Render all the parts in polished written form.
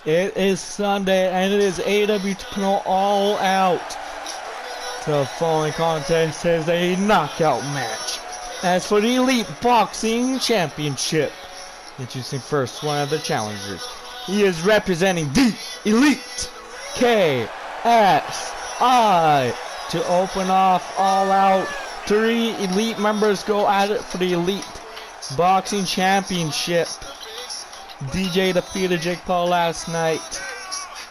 It is Sunday, and it is AEW 2.0 All Out. The following contest is a knockout match. As for the Elite Boxing Championship, introducing first one of the challengers. He is representing the Elite KSI. To open off All Out, 3 Elite members go at it for the Elite Boxing Championship. DJ defeated Jake Paul last night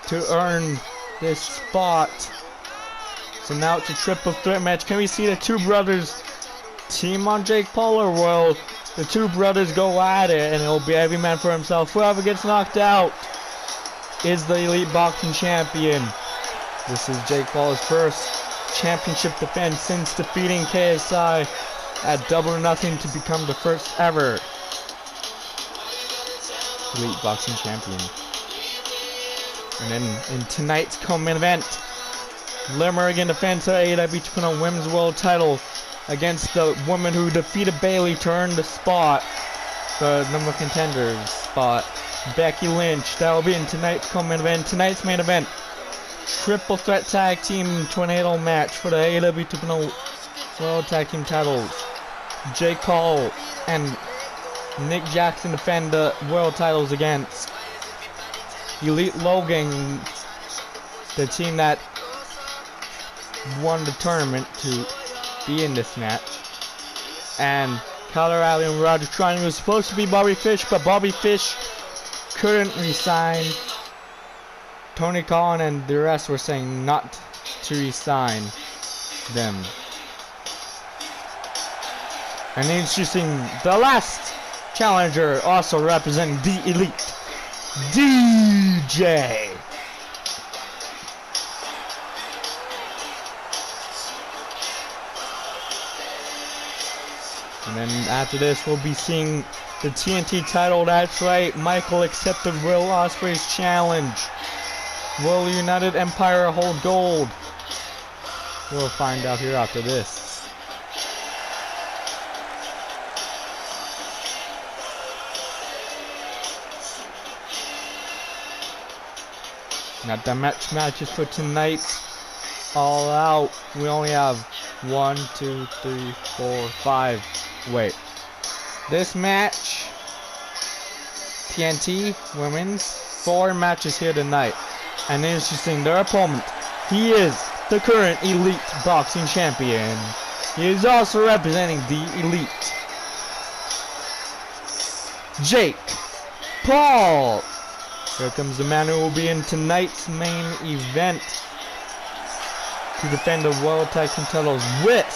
to earn this spot. So now it's a triple threat match. Can we see the two brothers team on Jake Paul, or will the two brothers go at it and it'll be every man for himself? Whoever gets knocked out is the Elite Boxing Champion. This is Jake Paul's first championship defense since defeating KSI at Double or Nothing to become the first ever Elite Boxing Champion. And then in tonight's co-main event, Limerick defends her AEW 2.0 Women's World Title against the woman who defeated Bayley to earn the spot, the number contenders spot, Becky Lynch. That will be in tonight's co-main event. Tonight's main event, triple threat tag team tornado match for the AEW 2.0 World Tag Team titles. Jake Paul and Nick Jackson defend the world titles against Elite Logan, the team that won the tournament to be in this match. And Kyle O'Reilly and Roger Trine was supposed to be Bobby Fish, but Bobby Fish couldn't resign. Tony Khan and the rest were saying not to resign them. And introducing the last challenger, also representing the Elite, DJ. And then after this, we'll be seeing the TNT title. That's right, Michael accepted Will Ospreay's challenge. Will United Empire hold gold? We'll find out here after this. Not the matches for tonight. All Out. We only have 1, 2, 3, 4, 5. Wait. This match, TNT Women's, 4 matches here tonight. And introducing their opponent, he is the current Elite Boxing Champion. He is also representing the Elite, Jake Paul. Here comes the man who will be in tonight's main event to defend the World Tag Team titles with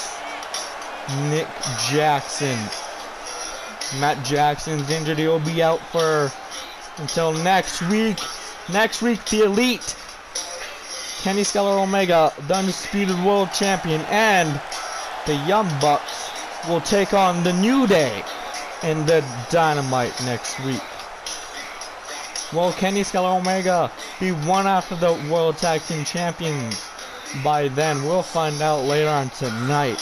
Nick Jackson. Matt Jackson's injured. He will be out for until next week. Next week, the Elite, Kenny Skeller Omega, the undisputed world champion, and the Young Bucks will take on the New Day in the Dynamite next week. Will Kenny Skeller Omega be one after the World Tag Team Champions by then? We'll find out later on tonight.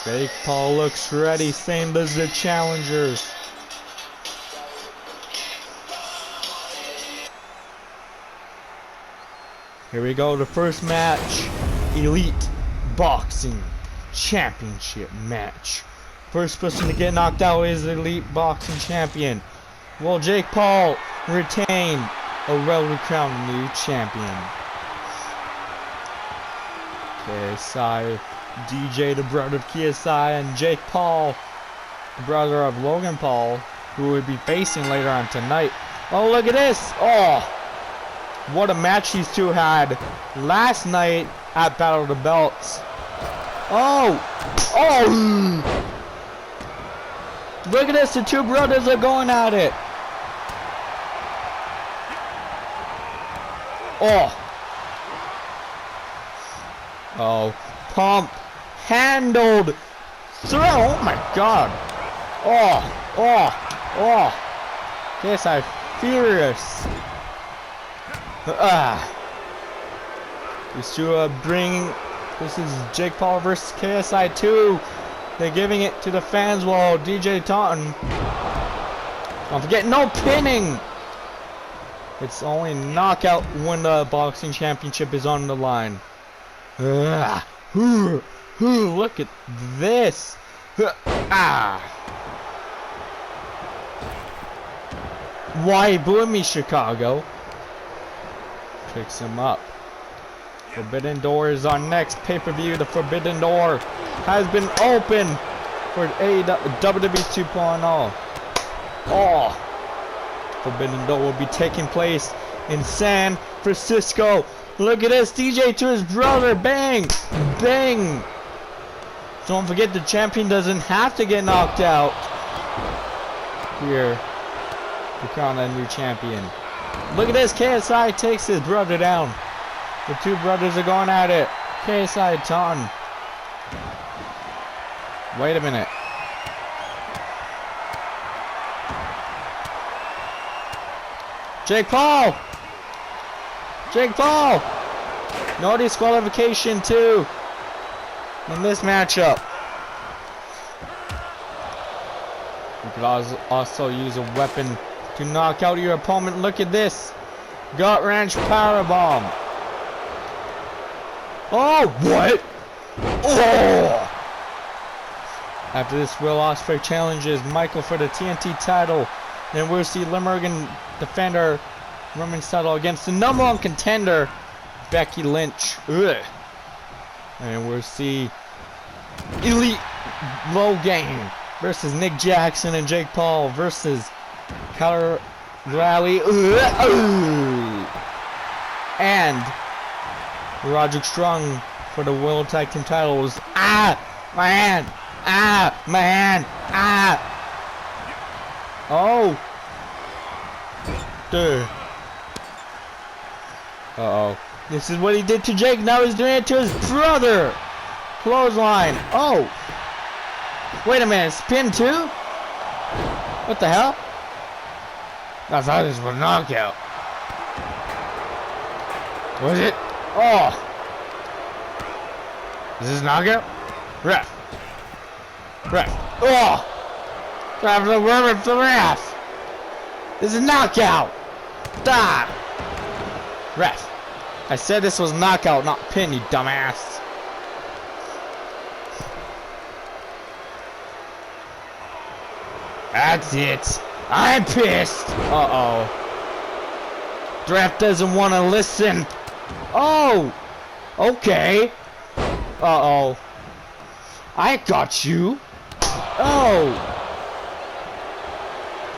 Jake Paul looks ready, same as the challengers. Here we go, the first match, Elite Boxing Championship match. First person to get knocked out is the Elite Boxing Champion. Will Jake Paul retain a well crowned new champion? KSI, DJ, the brother of KSI, and Jake Paul, the brother of Logan Paul, who will be facing later on tonight. Oh, look at this! Oh, what a match these two had last night at Battle of the Belts. Oh! Oh! Look at this, the two brothers are going at it. Oh! Oh, pump, handled, throw, oh my god. Oh, oh, oh. Yes, I'm furious. These two bring, this is Jake Paul versus KSI 2. They're giving it to the fans while DJ taunting. Don't forget, no pinning. It's only knockout when the boxing championship is on the line. Look at this. Why booing me, Chicago? Picks him up. Forbidden Door is our next pay-per-view. The Forbidden Door has been open for WWE 2.0. Oh, Forbidden Door will be taking place in San Francisco. Look at this, DJ to his brother, bang, bang. Don't forget the champion doesn't have to get knocked out here to crown a new champion. Look at this, KSI takes his brother down. The two brothers are going at it. KSI taunting. Wait a minute. Jake Paul! Jake Paul! No disqualification too in this matchup. You could also use a weapon to knock out your opponent. Look at this. Gut wrench powerbomb. Oh, what? Oh! After this, Will Ospreay challenges Michael for the TNT title. Then we'll see Limerick defend our women's title against the #1 contender, Becky Lynch. Ugh. And we'll see Elite Logan versus Nick Jackson and Jake Paul versus Kyle Raleigh and Roderick Strong for the World Tag Team titles. My hand! My hand! Oh! Dude. Uh-oh. This is what he did to Jake. Now he's doing it to his brother. Clothesline. Oh. Wait a minute. Spin too? What the hell? I thought this was a knockout. Was it? Oh. Is this a knockout? Ref. Oh. Grab the rubber for the ref. This is a knockout. Stop. Ref. I said this was knockout, not pin, you dumbass. That's it. I'm pissed. Uh-oh. Draft doesn't want to listen. Oh. Okay. Uh-oh. I got you. Oh.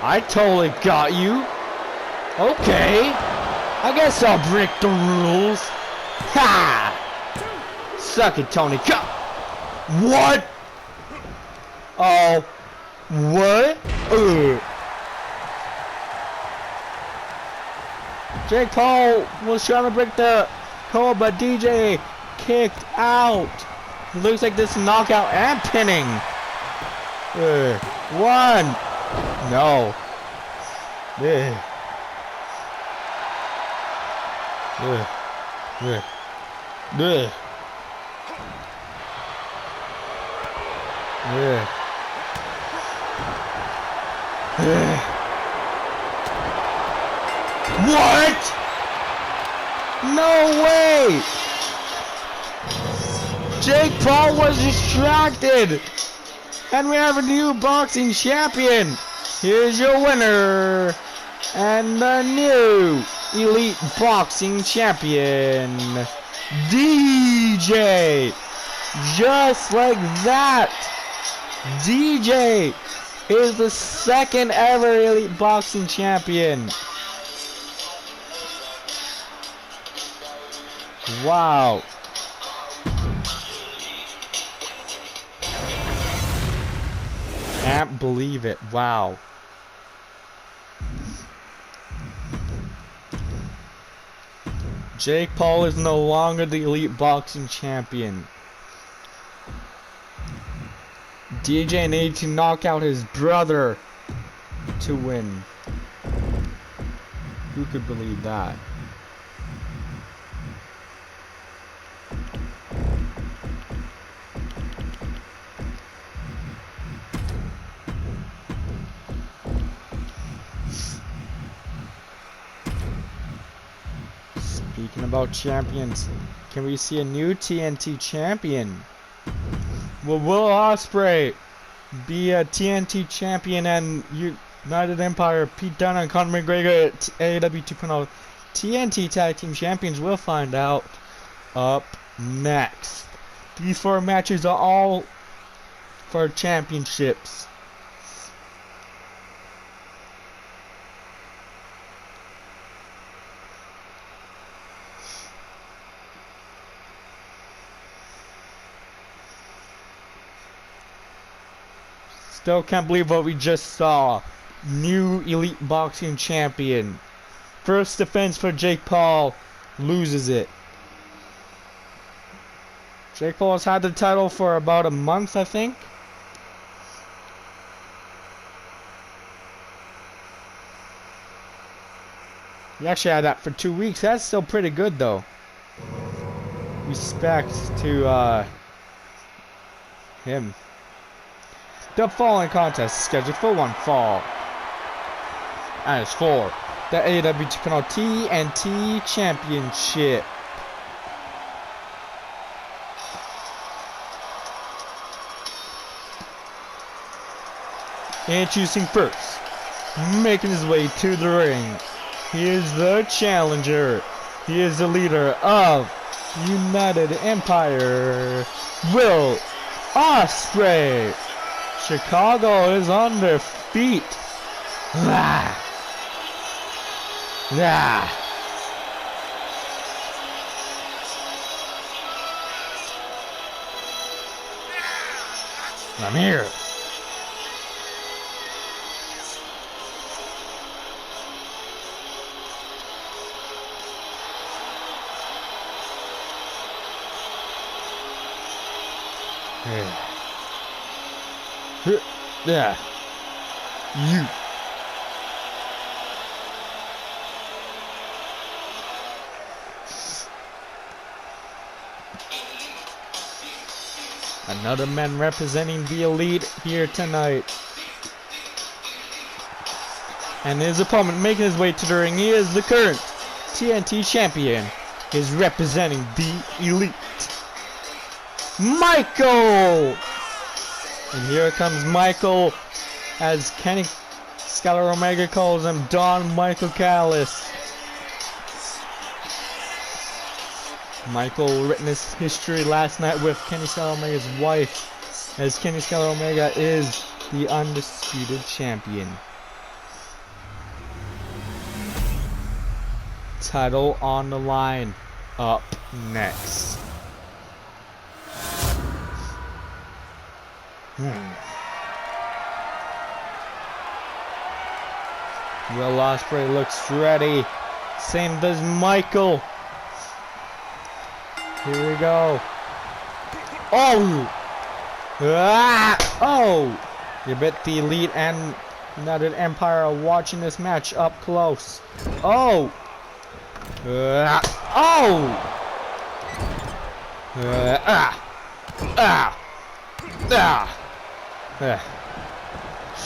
I totally got you. Okay. I guess I'll break the rules. Ha! Suck it, Tony. What? Oh. What? Jake Paul was trying to break the code, but DJ kicked out. Looks like this knockout and pinning. One. No. What? No way! Jake Paul was distracted! And we have a new boxing champion! Here's your winner! And the new Elite Boxing Champion, DJ! Just like that! DJ is the second ever Elite Boxing Champion. Wow. Can't believe it. Wow. Jake Paul is no longer the Elite Boxing Champion. DJ needs to knock out his brother to win. Who could believe that? Speaking about champions, can we see a new TNT champion? Will Ospreay be a TNT champion and United Empire, Pete Dunne and Conor McGregor at AEW 2.0 TNT Tag Team Champions? We'll find out up next. These 4 matches are all for championships. Still can't believe what we just saw. New Elite Boxing Champion. First defense for Jake Paul. Loses it. Jake Paul has had the title for about a month, I think. He actually had that for 2 weeks. That's still pretty good, though. Respect to him. The following contest is scheduled for one fall. And it's for the AEW 2.0 TNT Championship. Introducing first, making his way to the ring, he is the challenger. He is the leader of United Empire, Will Ospreay. Chicago is on their feet. Ah. Ah. I'm here. Yeah. You. Another man representing the Elite here tonight. And his opponent making his way to the ring, he is the current TNT champion. He is representing the Elite, Michael! And here comes Michael, as Kenny Skylar Omega calls him, Don Michael Callis. Michael witnessed history last night with Kenny Skylar Omega's wife, as Kenny Skylar Omega is the undisputed champion. Title on the line up next. Will Ospreay looks ready. Same does Michael. Here we go. Oh! Ah! Oh! You bet the Elite and United Empire are watching this match up close. Oh! Oh!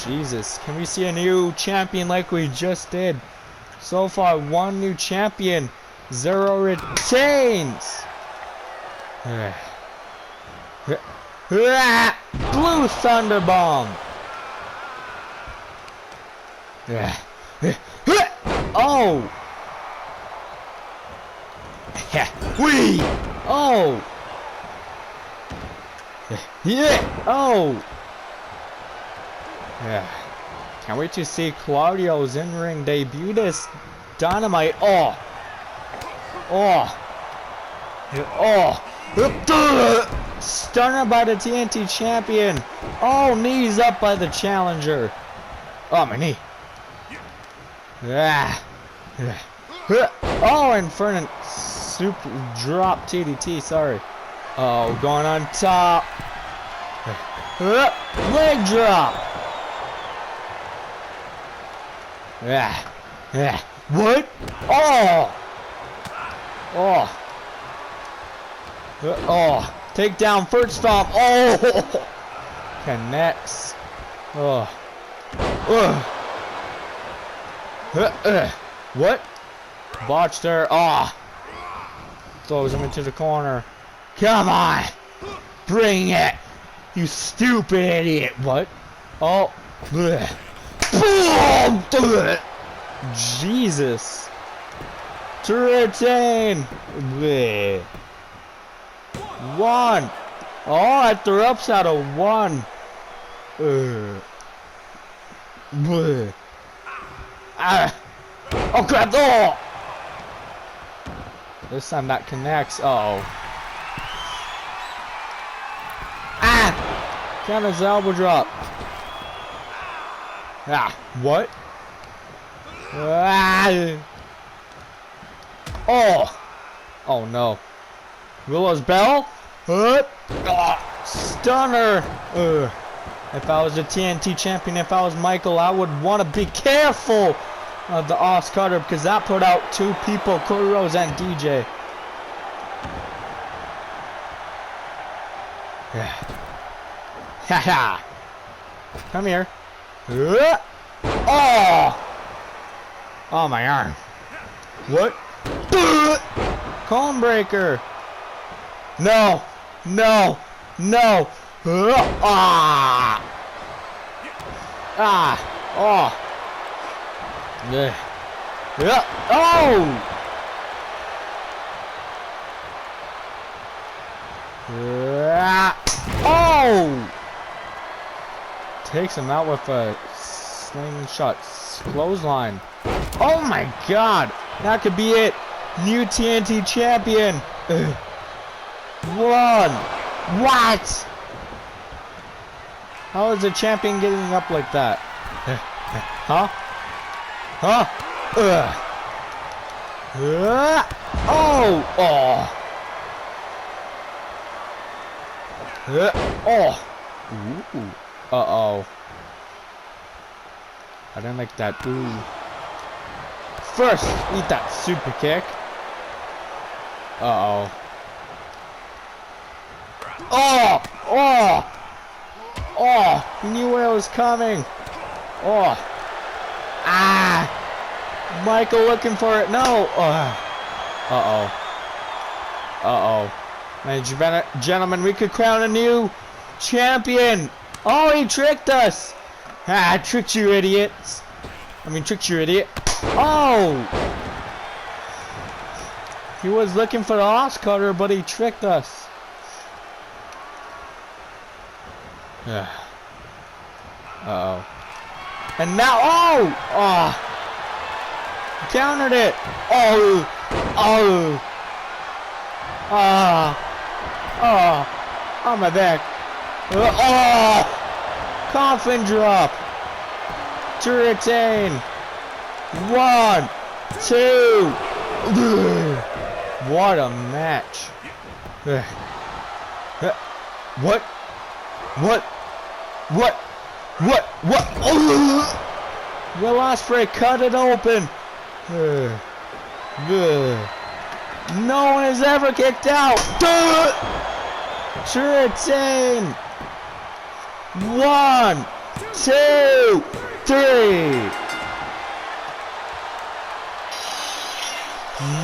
Jesus, can we see a new champion like we just did? So far, one new champion, 0 retains. Blue Thunder Bomb. Oh. Wee. Oh. Yeah. Oh. Yeah. Can't wait to see Claudio's in-ring debut this Dynamite. Oh. Oh. Oh. Stunner by the TNT champion. Oh, knees up by the challenger. Oh, my knee. Yeah. Oh, Inferno super drop TDT. Sorry. Oh, going on top. Leg drop. Yeah. Yeah. What? Oh. Oh. Oh. Take down first stomp. Oh. Connects. Oh. What? Botched her. Oh. Throws him into the corner. Come on! Bring it! You stupid idiot! What? Oh! Bleh. Boom! Bleh. Jesus! To retain! Bleh. 1! Oh, at the upside of 1! Bleh. Ah! Oh crap! Oh! This time that connects. Uh-oh. Ah! Count his elbow drop. Ah! What? Ah! Oh! Oh no. Willow's bell? Stunner! If I was the TNT champion, if I was Michael, I would want to be careful of the Os Cutter because that put out 2 people, Cody Rhodes and DJ. Haha! Come here. Oh! Oh, my arm. What? Cone breaker. No! No! No! Ah! Ah! Oh! Yeah. Yeah. Oh! Yeah. Oh! Takes him out with a slingshot clothesline. Oh my God! That could be it. New TNT champion. 1. What? How is the champion getting up like that? Huh? Huh? Oh! Oh! Oh! Ooh. Uh-oh. I didn't like that. Ooh. First, eat that super kick. Uh-oh. Oh! Oh! Oh! He knew where it was coming. Oh! Ah! Michael looking for it. No! Uh-oh. Uh-oh. Ladies and gentlemen, we could crown a new champion. Oh, he tricked us. Ah, tricked you, idiots. I mean, tricked you, idiot. Oh! He was looking for the Os Cutter, but he tricked us. Uh-oh. And now, oh! Oh! Countered it. Oh! Oh! Ah! Oh! On my back. Oh! Coffin drop. To retain. 1, 2. What a match. What? What? What? What? What? Oh! Will Ospreay cut it open. No one has ever kicked out. To retain. 1, 2, 3.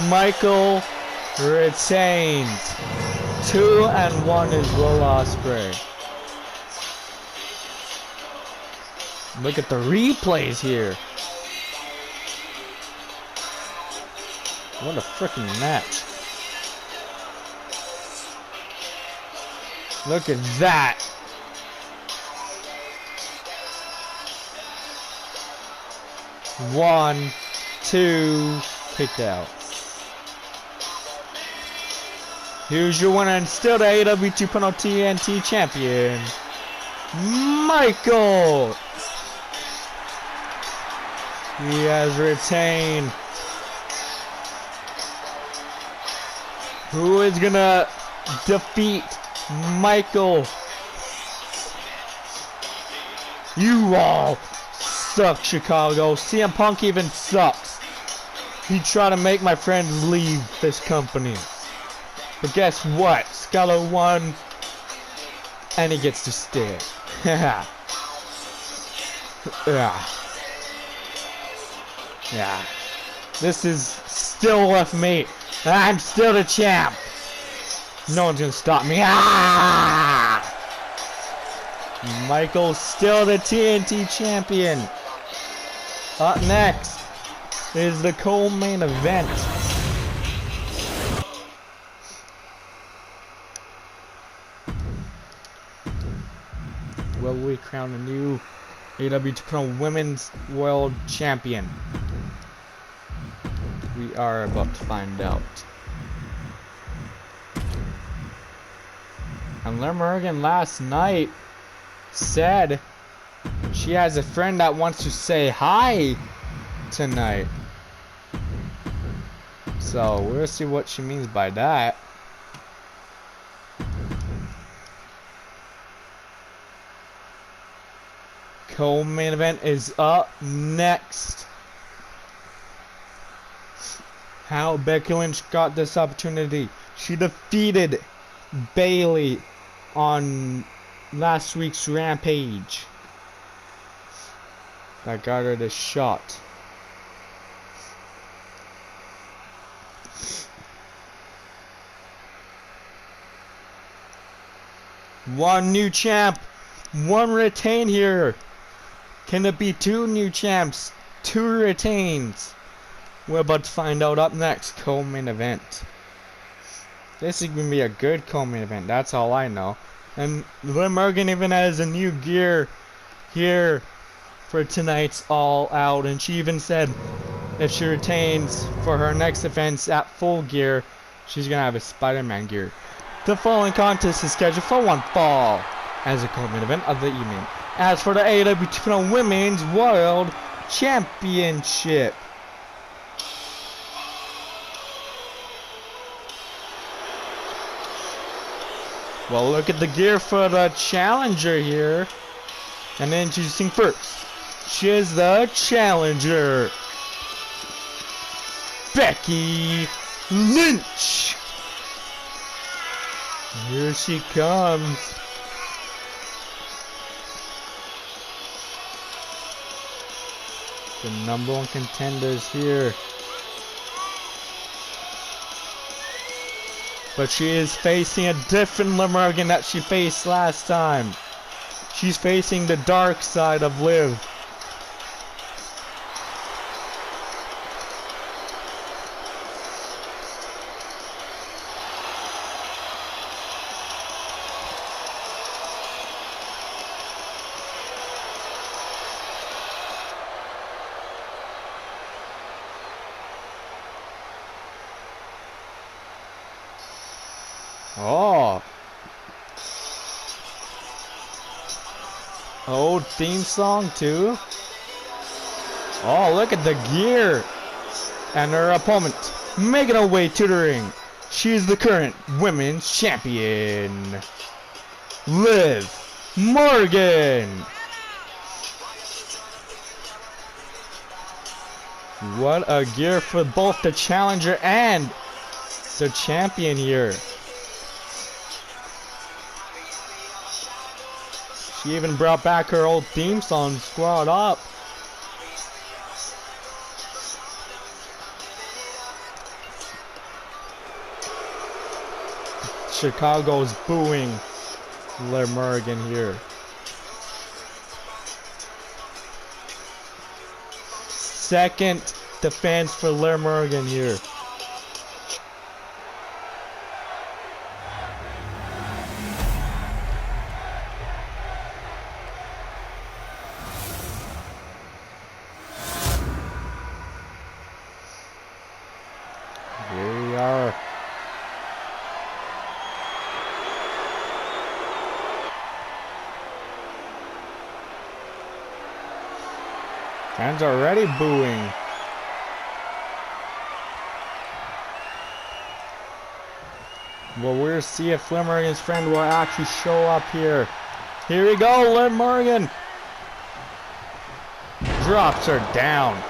Michael retains. 2 and 1 is Will Ospreay. Look at the replays here. What a freaking match. Look at that. One, 2, kicked out. Here's your winner and still the AEW 2.0 TNT champion, Michael. He has retained. Who is gonna defeat Michael? You all suck, Chicago. CM Punk even sucks. He tried to make my friends leave this company. But guess what? Scalo won, and he gets to stay. Yeah. Yeah. This is still left me I'm still the champ. No one's gonna stop me. Ah! Michael's still the TNT champion. Up next is the co-main event. Will we crown a new AEW Women's World Champion? We are about to find out. And Liv Morgan last night said she has a friend that wants to say hi tonight. So we'll see what she means by that. Co-main event is up next. How Becky Lynch got this opportunity. She defeated Bayley on last week's Rampage. That got her the shot. One new champ, one retain here. Can it be two new champs, two retains? We're about to find out up next. Co-main event. This is going to be a good co-main event. That's all I know. And Liv Morgan even has a new gear here for tonight's All Out. And she even said if she retains for her next events at Full Gear, she's going to have a Spider-Man gear. The following contest is scheduled for one fall as a co-main event of the evening. As for the AEW Women's World Championship. Well, look at the gear for the challenger here. And introducing first, she is the challenger, Becky Lynch. Here she comes. The number one contenders here. But she is facing a different Liv Morgan that she faced last time. She's facing the dark side of Liv. Oh. Old theme song too. Oh, look at the gear. And her opponent making her way to the ring. She's the current women's champion, Liv Morgan. What a gear for both the challenger and the champion here. She even brought back her old theme song, Squad Up. Chicago's booing Liv Morgan here. Second defense for Liv Morgan here. Here we are. Fans are already booing. Well, we'll see if Liv Morgan's friend will actually show up here. Here we go, Liv Morgan. Drops her down.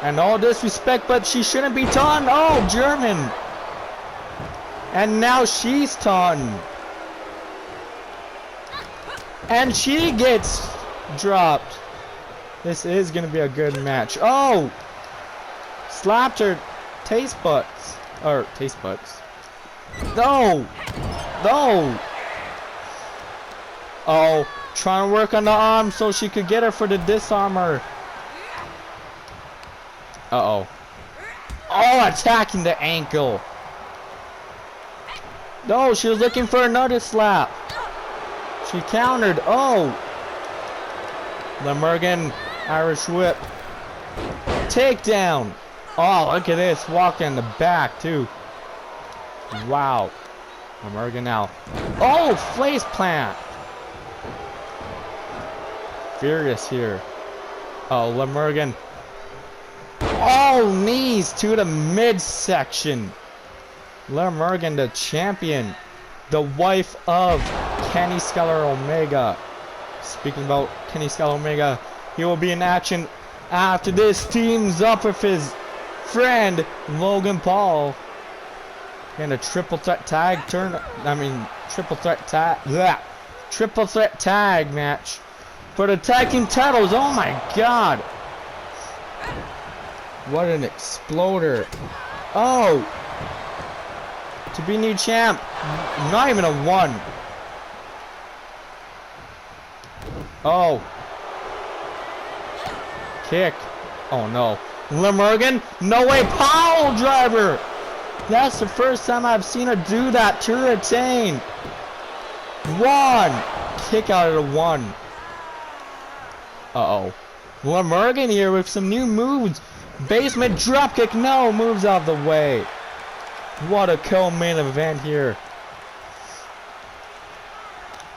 And all disrespect, but she shouldn't be taunted. Oh, German. And now she's taunted. And she gets dropped. This is going to be a good match. Oh! Slapped her taste buds. Or taste buds. No! No! Oh, trying to work on the arm so she could get her for the disarmer. Uh-oh. Oh, attacking the ankle. No, she was looking for another slap. She countered. Oh. Lemurgan, Irish whip. Takedown. Oh, look at this. Walking in the back, too. Wow. Lemurgan now. Oh, face plant. Furious here. Oh, Lemurgan. Oh, knees to the midsection. Lemurgan, the champion. The wife of Kenny Skeller Omega. Speaking about Kenny Skeller Omega, he will be in action after this. Teams up with his friend Logan Paul. And a triple threat tag triple threat tag match for the tag team titles. Oh my god. What an exploder. Oh. To be new champ. Not even a 1. Oh. Kick. Oh no. Lemurgan. No way. Pile driver. That's the first time I've seen her do that to retain. 1. Kick out of the 1. Uh-oh. Lemurgan here with some new moves. Basement dropkick. No. Moves out of the way. What a co-main event here.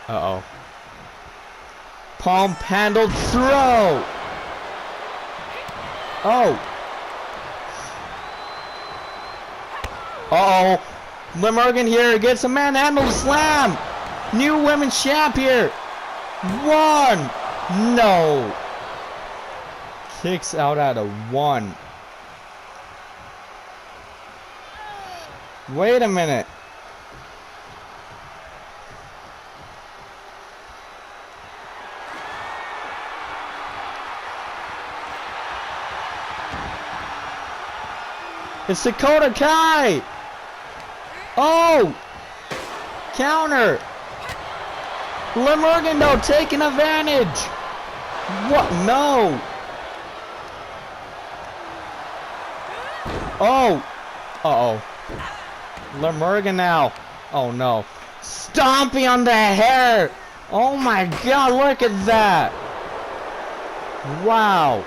Uh-oh. Palm handled throw. Oh. Uh-oh. Lemurgan here gets a manhandle slam. New women's champ here. 1. No. Kicks out at a 1. Wait a minute. It's Dakota Kai. Oh! Counter. Lemurgan though taking advantage. What? No. Oh. Uh-oh. Lemurgan now. Oh no. Stomping on the hair. Oh my god, look at that. Wow.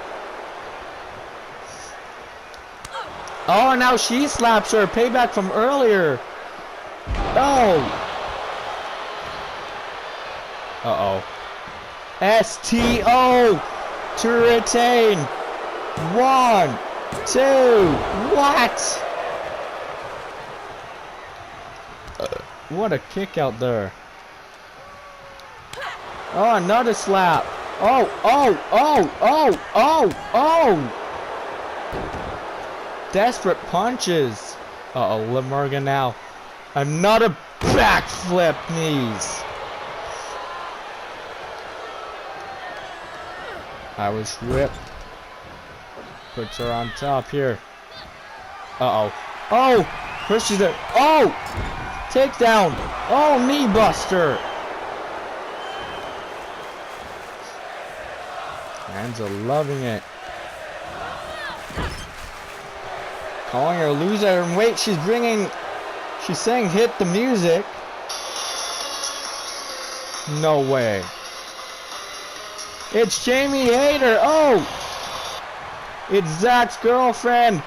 Oh, now she slaps her. Payback from earlier. Oh. Uh-oh. STO to retain. 1, 2. What? What a kick out there. Oh, another slap. Oh, oh, oh, oh, oh, oh. Desperate punches. Uh-oh, Lemurgan now. Another backflip knees. Irish whip. Puts her on top here. Uh-oh. Oh! First she's there. Oh! Takedown. Oh, knee buster. Fans are loving it. Calling her a loser. And wait, she's saying hit the music. No way. It's Jamie Hayter. Oh! It's Zach's girlfriend.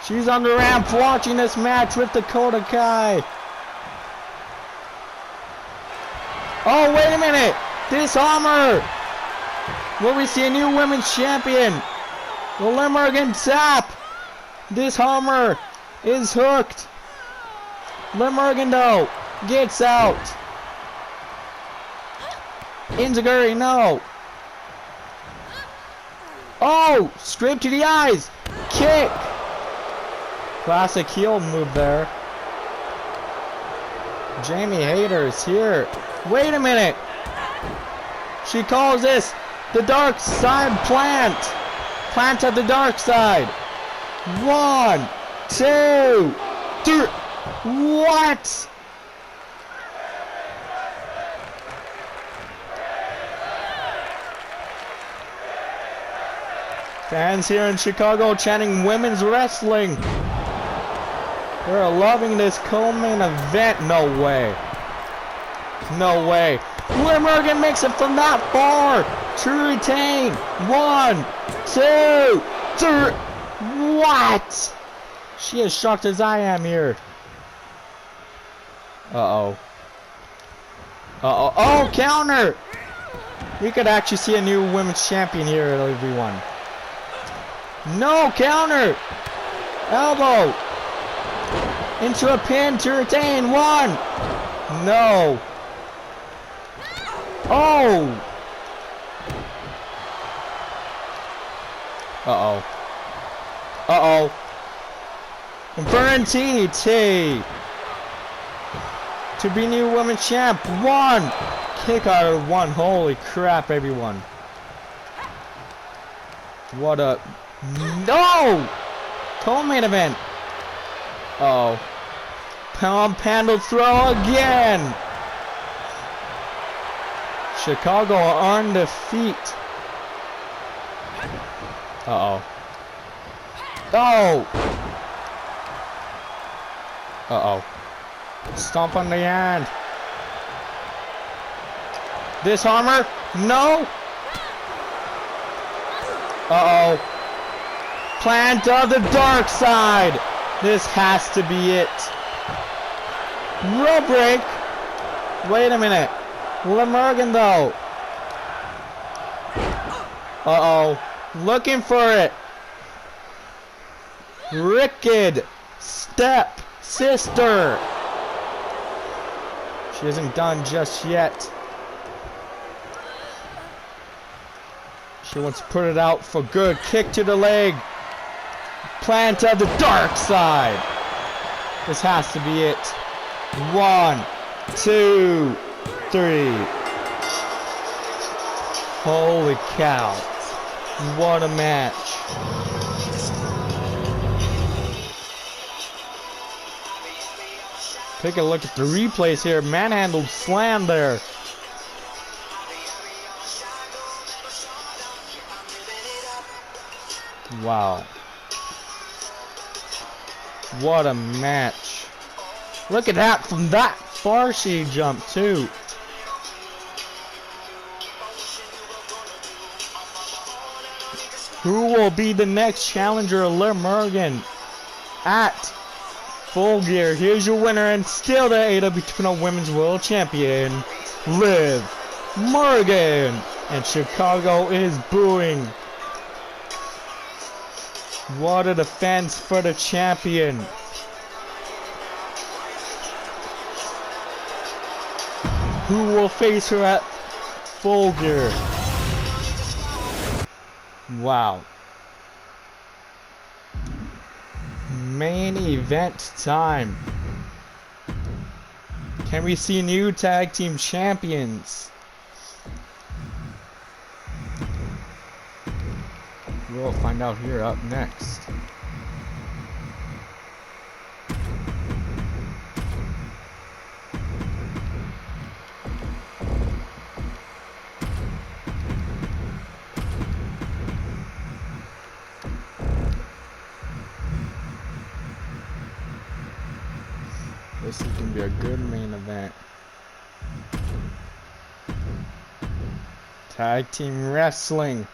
She's on the ramp watching this match with Dakota Kai. Oh, wait a minute. Disarmer. Will we see a new women's champion? The Lemurgan tap. Disarmer is hooked. Lemurgan though gets out. Inzaguri, no. Oh, straight to the eyes. Kick. Classic heel move there. Jamie Hayter is here. Wait a minute. She calls this the dark side plant. Plant of the dark side. 1, 2, 3. What? Fans here in Chicago chanting women's wrestling. They're loving this co-main event. No way. No way. Liv Morgan makes it from that far to retain. 1, 2, 3. What? She is shocked as I am here. Uh-oh. Uh-oh. Oh, counter! We could actually see a new women's champion here, everyone. No, counter! Elbow! Into a pin to retain. 1. No. Oh! Uh-oh. Uh-oh. Confirmed TT. To be new women's champ. 1. Kick out of 1. Holy crap, everyone. What a... No! Co-main event. Uh-oh. Palm handle throw again. Chicago are on the feet. Uh-oh. Oh! Uh-oh. Stomp on the hand. This Harmer? No! Uh-oh. Plant of the dark side. This has to be it. Rope break. Wait a minute. Liv Morgan though. Uh-oh. Looking for it. Wicked step sister. She isn't done just yet. She wants to put it out for good. Kick to the leg. Plant of the dark side. This has to be it. 1, 2, 3. Holy cow. What a match. Take a look at the replays here. Manhandled slam there. Wow. What a match. Look at that. From that far she jumped too. Who will be the next challenger of Liv Morgan at Full Gear? Here's your winner and still the AEW Women's World Champion, Liv Morgan. And Chicago is booing. What a defense for the champion. Who will face her at Full Gear? Wow. Main event time. Can we see new tag team champions? We'll find out here up next. This is gonna be a good main event. Tag team wrestling.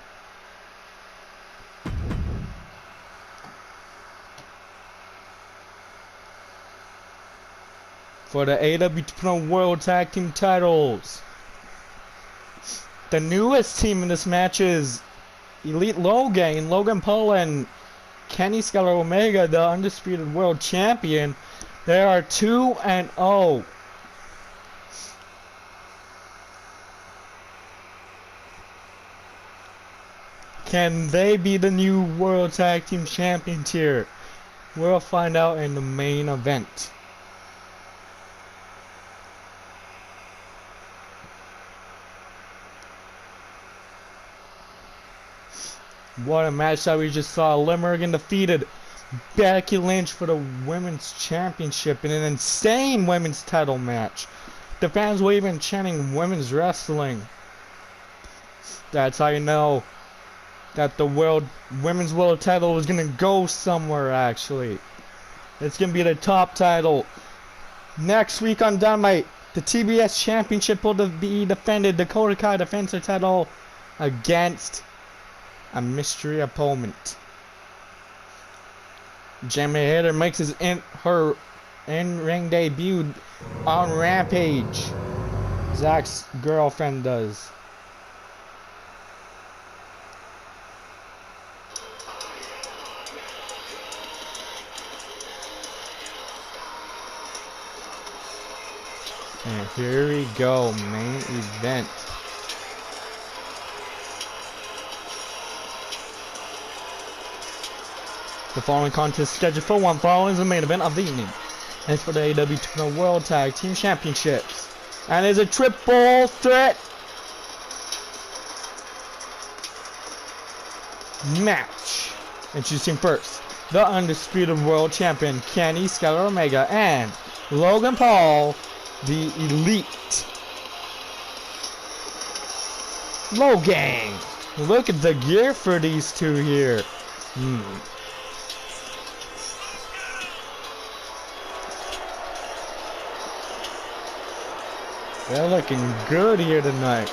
For the AEW World Tag Team titles. The newest team in this match is Elite Logan Paul and Kenny Skylar Omega, the undisputed world champion. They are 2-0. Can they be the new World Tag Team Champions here? We'll find out in the main event. What a match that we just saw. Liv Morgan defeated Becky Lynch for the Women's Championship in an insane women's title match. The fans were even chanting women's wrestling. That's how you know that the women's world title was gonna go somewhere. Actually, it's gonna be the top title. Next week on Dynamite, the TBS Championship will be defended. Dakota Kai defends her title against a mystery opponent. Jamie Hayter makes her in-ring debut on Rampage. Zach's girlfriend does. And here we go, main event. The following contest is scheduled for one fall is the main event of the evening. And it's for the AEW Tournament World Tag Team Championships. And it's a triple threat match. Introducing first, the Undisputed World Champion, Kenny Skylar Omega, and Logan Paul, the Elite. Logan! Look at the gear for these two here. They're looking good here tonight.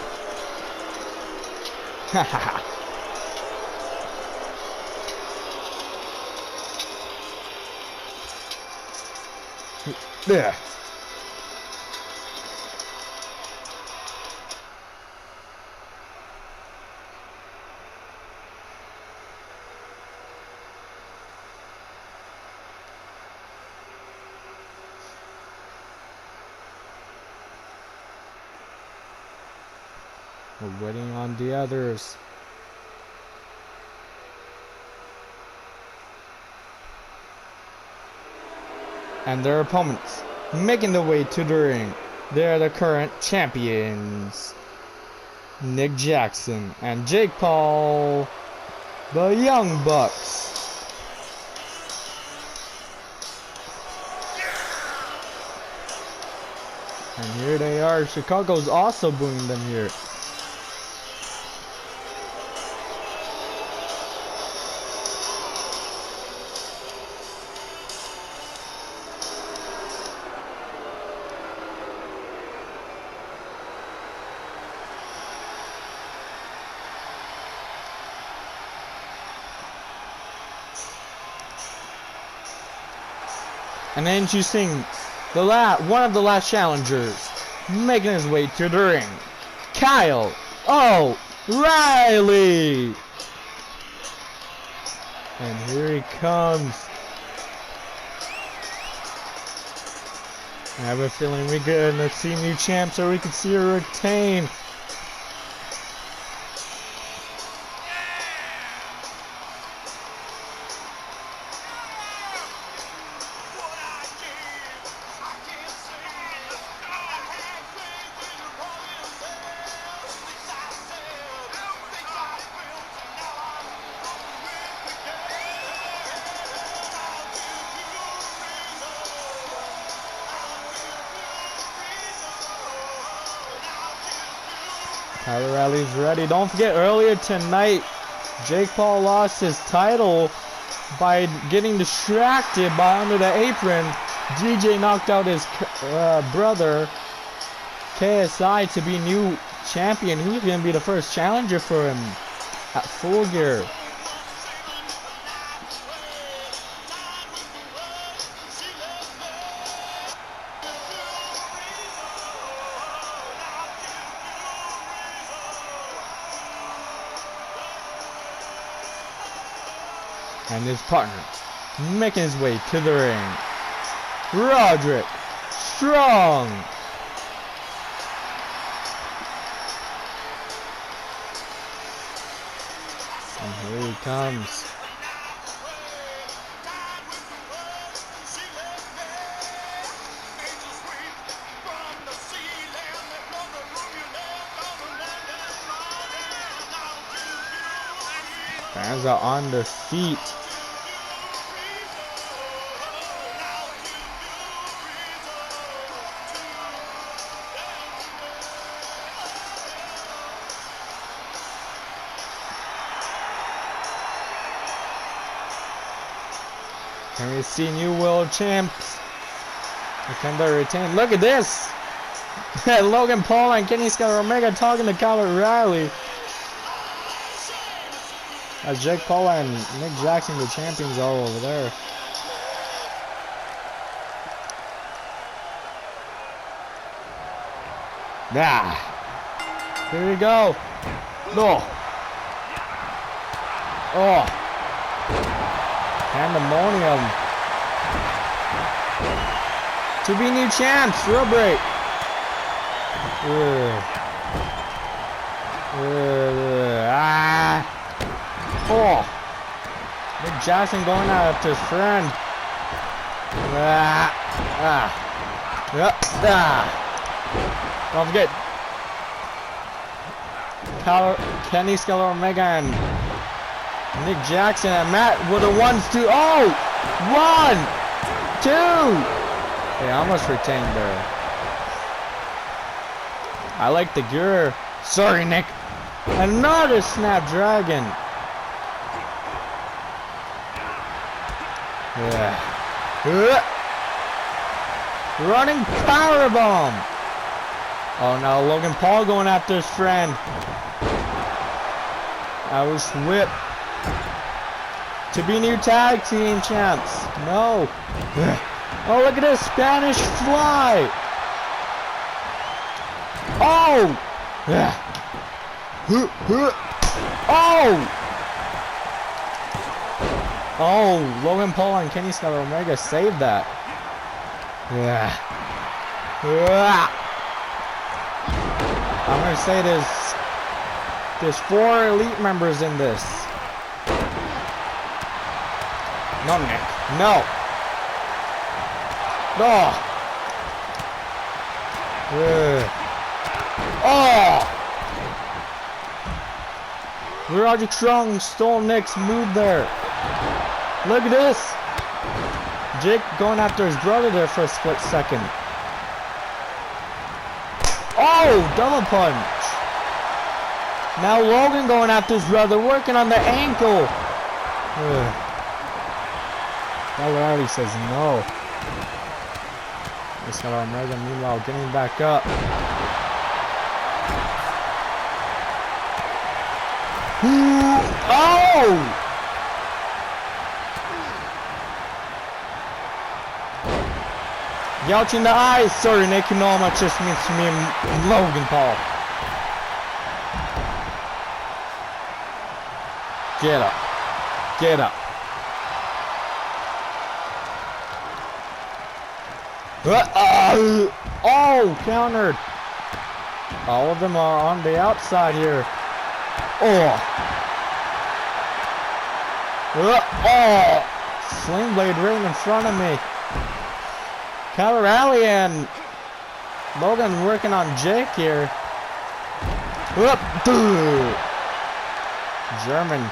Haha. There. We're waiting on the others. And their opponents making their way to the ring. They're the current champions, Nick Jackson and Jake Paul, the Young Bucks. And here they are. Chicago's also booing them here. And then introducing one of the last challengers, making his way to the ring, Kyle O'Reilly. And here he comes. I have a feeling we're gonna see new champs, or we could see her retain. Kyle O'Reilly's ready. Don't forget, earlier tonight, Jake Paul lost his title by getting distracted by under the apron. DJ knocked out his brother, KSI, to be new champion. Who's going to be the first challenger for him at Full Gear? And his partner making his way to the ring, Roderick Strong. And here he comes. Fans are on their feet. Can we see new world champs? Can they retain? Look at this! Logan Paul and Kenny Scott Omega talking to Kyle O'Reilly. As Jake Paul and Nick Jackson, the champions, are over there. Here we go. No. Oh. Pandemonium. To be new champs. Real break. Oh. Nick Jackson going after his friend. Don't forget. Kenny Scott Omega and Nick Jackson and Matt with a 1-2. Oh! 1, 2. They almost retained there. I like the gear. Sorry, Nick. Another Snapdragon. Running powerbomb. Oh no, Logan Paul going after his friend. I was whipped. To be new tag team champs. No. Oh, look at this Spanish fly. Oh. Oh. Oh, Logan Paul and Kenny Scott Omega saved that. I'm gonna say there's 4 elite members in this. No, Nick. No. Oh. Oh. Roderick Strong stole Nick's move there. Look at this. Jake going after his brother there for a split second. Oh, double punch. Now Logan going after his brother, working on the ankle. O'Reilly says no. Just got Omega, meanwhile getting back up. Oh! Gouching the eyes. Sorry, Nick, you know how much this means to me and Logan Paul. Get up. Get up. Oh, countered. All of them are on the outside here. Oh. Oh. Sling blade right in front of me. Kyle O'Reilly and Logan working on Jake here. German.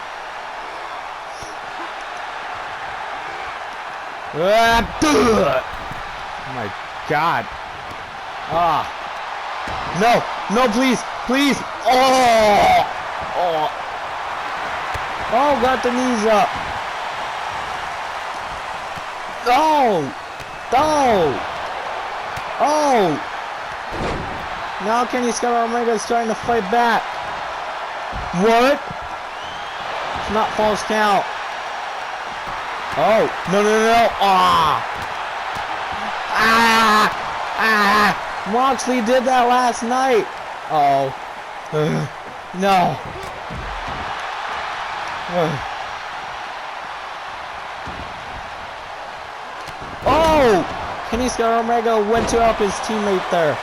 Oh my God. Ah. No. No, please. Please. Oh. Oh. Oh, got the knees up. Oh. Oh. Oh. Now Kenny Scott Omega is trying to fight back. What? It's not false count. Oh. No, no, no, no. Ah. Ah! Ah! Moxley did that last night. Oh. No. Oh! Kenny Scott Omega went to help his teammate there.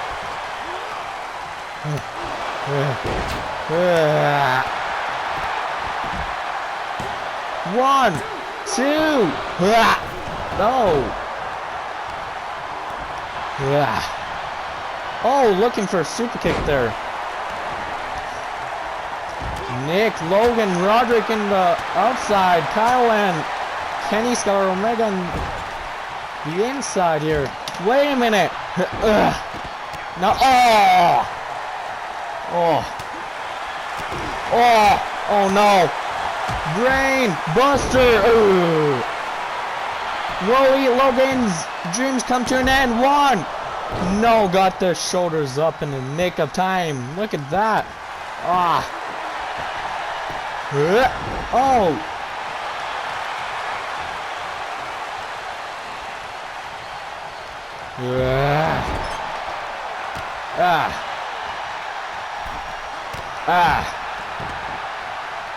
1, 2. No. Oh, looking for a super kick there. Nick, Logan, Roderick in the outside. Kyle and Kenny Scott Omega on the inside here. Wait a minute. No. Oh. Oh. Oh. Oh no. Brain Buster. Whoa, Logan's dreams come to an end. One. No, got their shoulders up in the nick of time. Look at that. Ah. Oh.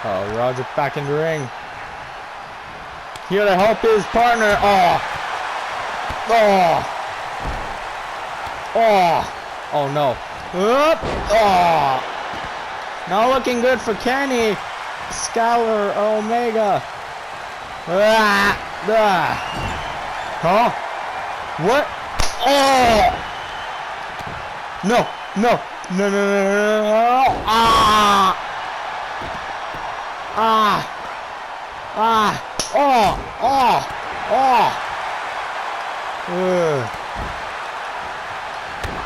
Oh, Roger back in the ring. Here to help his partner. Oh. Oh. Oh. Oh no. Oh. Not looking good for Kenny. Skylar Omega. Huh? What? Oh! No, no, no, no, no, no. Ah! Ah! Ah! Oh! Oh! Oh!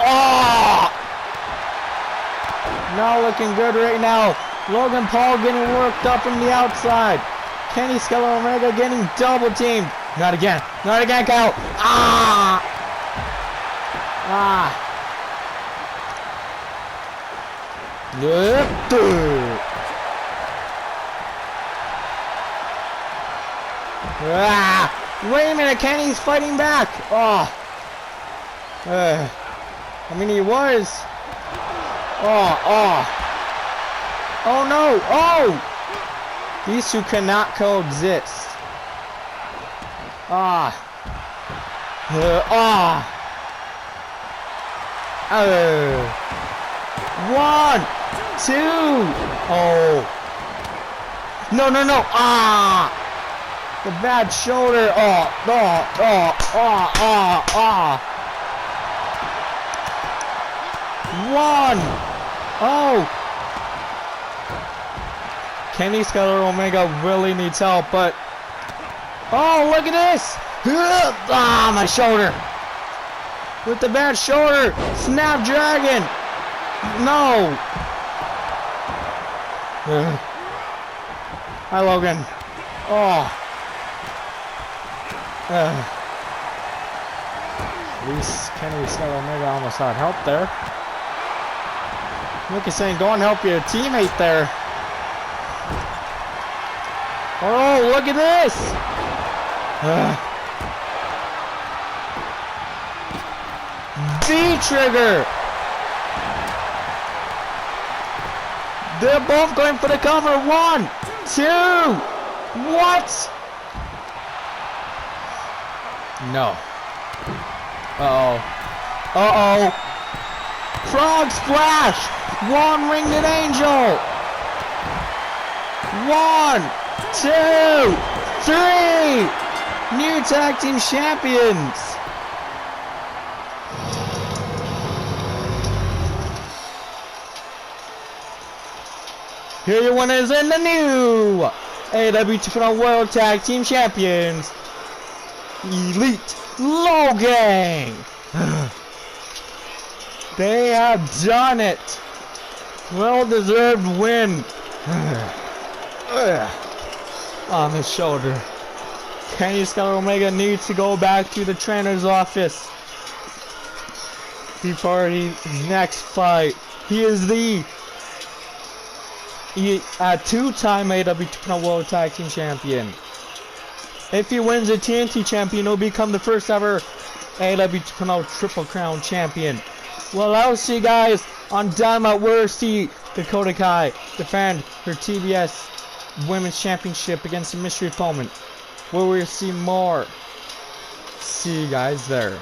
Oh! Not looking good right now. Logan Paul getting worked up from the outside. Kenny Skylar Omega getting double teamed. Not again. Not again, Kyle. Ah! Ah. Ah. Wait a minute, Kenny's fighting back. Oh. I mean, he was. Oh, oh. Oh no. Oh. These two cannot coexist. Ah. Ah. 1, 2. Oh. No, no, no. Ah. The bad shoulder. Oh, oh, oh, oh, oh, oh. 1. Oh. Kenny Skylar Omega really needs help, but. Oh, look at this. Ah, my shoulder. With the bad shoulder. Snapdragon. No. Hi, Logan. Oh. At least Kenny Skylar Omega almost had help there. Look, he's saying, go and help your teammate there. Oh, look at this. V-trigger. They're both going for the cover. 1, 2. What? No. Uh-oh. Uh-oh. Frog splash. 1 ringed angel. 1, 2, 3. New tag team champions. Here are your winners and the new AEW 2.0 World Tag Team Champions, Elite Logan. They have done it. Well-deserved win. On his shoulder. Kenny Skylar Omega needs to go back to the trainer's office before his next fight. He is the two-time AEW 2.0 World Tag Team Champion. If he wins the TNT Champion, he'll become the first ever AEW 2.0 Triple Crown Champion. Well, I'll see you guys on Dynamite, where see Dakota Kai defend her TBS Women's Championship against the Mystery Opponent, where we'll see more. See you guys there.